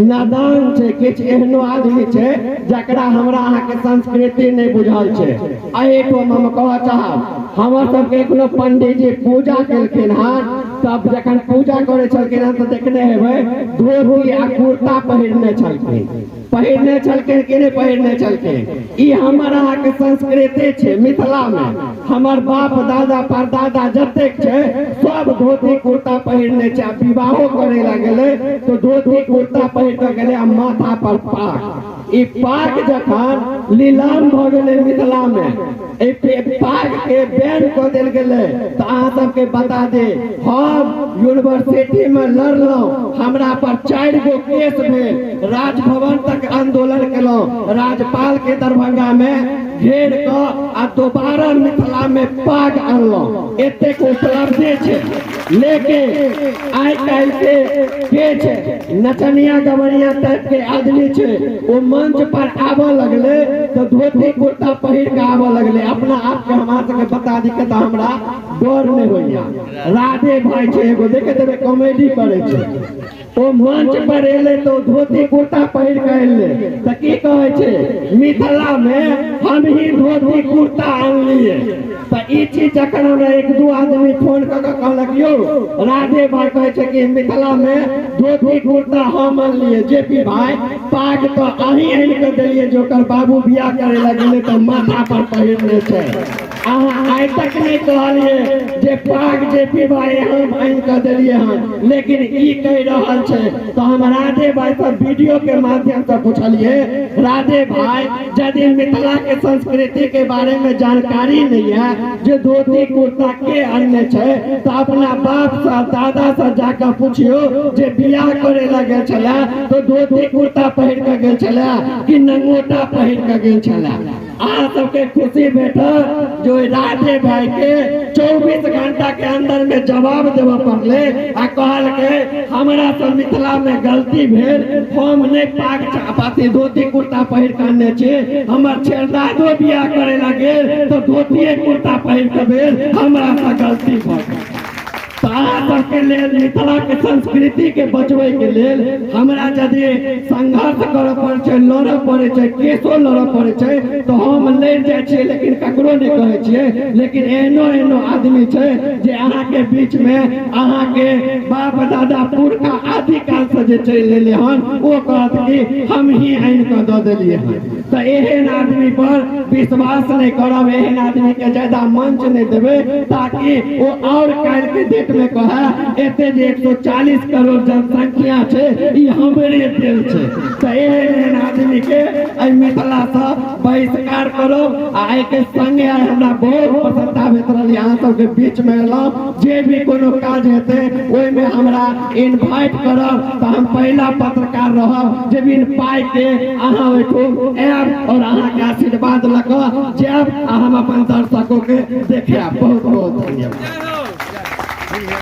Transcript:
नादान छै, किछ एहनो आदमी छै जकरा हमरा अहाँ के संस्कृति नहीं बुझल छै। एहिठाम हम कहऽ चाहब हमर सबके एखनो पंडित जी पूजा केलखिन हन, तब जखन पूजा करे छलखिन हन तो देखने हेबै धोती आ कुर्ता पहिरने छलखिन कि नहीं पहिरने छलखिन। ई हमर अहाँ के संस्कृति छै मिथिला में। हमर बाप दादा परदादा जतेक छै सब धोती कुर्ता पहिरने छै। विवाहो करे ला गेलै तो धोती कुर्ता पहिर के गेलै आ माथा पर पाग। ई पाग जखन लीलाम भ गेलै मिथिला में, पाग के बैन क देल गेलै तो अहाँ सबके बता दे हम यूनिवर्सिटी में लड़लहुँ, हमरा पर 4 गो केस भेल, राजभवन तक आंदोलन केलहुँ, राज्यपाल के दरभंगा में घेर क आ दोबारा मिथिला में पाग अनलहुँ। एतेक उपलब्धि छै। लेकिन आइ काल्हि के छै नचनिया गवनिया टाइप के आदमी छै, वो मंच पर आबऽ लगले तो धोती कुर्ता पहिर के आबऽ लगले। अपना आप के हमरा सबके बता दी के हमरा डर नहीं होइया। राधे भाई छै एगो देखे देवे कॉमेडी करे छै, ओ मंच पर एले तो धोती कुर्ता पहिर के एले तो की कहे छै मिथिला में हम ही धोती कुर्ता आनलिए। तो ई चीज जखन हमरा 1-2 आदमी फोन कर कहलक यो राधे भाई कहे छै कि मिथिला में धोती कुर्ता हम आनलिए, जेपी भाई पाग तो अहीं आनि के देलिए जोकर बाबू बियाह करे ला गेले तो माथा पर पहिरने छै। अहाँ आइ तक नहीं कहलिए जे पाग जेपी भाई हम आनि के देलिए हन, लेकिन ई कह रहल छै। तो हम राधे भाई से वीडियो के माध्यम से पूछलिए राधे भाई यदि मिथिला के संस्कृति के बारे में जानकारी नहीं है जो धोती कुर्ता के अन्य छै तो अपना बाप से दादा से जाकर पूछियो जे बियाह करे लगे छला तो धोती कुर्ता पहिर के गेल छला कि नंगोटा पहिर के गेल छला। अहाँ सबके खुशी भेटल जो राधे भाई के 24 घंटा के अंदर में जवाब देवे पड़ले आ कहल के हमरा सब मिथिला में गलती भेल, हम नहीं पाग चापाती धोती कुर्ता पहिर के आनने छी, हमर छेड़दादो बियाह करे ला गेल तो धोती कुर्ता पहिर के भेल, हमरा से गलती भ गेल। सबके लेल मिथिला के संस्कृति के बचवे के लेल हमरा यदि संघर्ष करे पड़े छै, लड़े पड़े छै, केसो लड़े पड़े छै तो हम लड़ जाए छियै, लेकिन ककरो नहीं कहे छियै। लेकिन एहनो आदमी छै जे अहाँ के बीच में अहाँ के बाप दादा पुरखा आदिकाल से जे चलि लेले हन वो कहत कि हम ही आनि के दऽ देलिए हन। तो एहन आदमी पर विश्वास नहीं करब, एहन आदमी के ज्यादा मंच नहीं देवे ताकि वो और काल्हि के डेट में कहे एते जे 140 करोड़ जनसंख्या छै ई हमरे देल छै। तो एहन आदमी के मिथिला से बहिष्कार करो। आइ के संगे हमरा बहुत प्रसन्नता भेट रहल अहाँ सबके बीच में एलहुँ। जे भी कोनो काज हेतै ओहि में हमरा इनवाइट करब तो हम पहला पत्रकार रहब जे बिन पाई के अहाँ ओहिठुम आयब और अहाँ के आशीर्वाद लऽ कऽ जायब आ हम अपन दर्शकों के देखायब। बहुत बहुत धन्यवाद।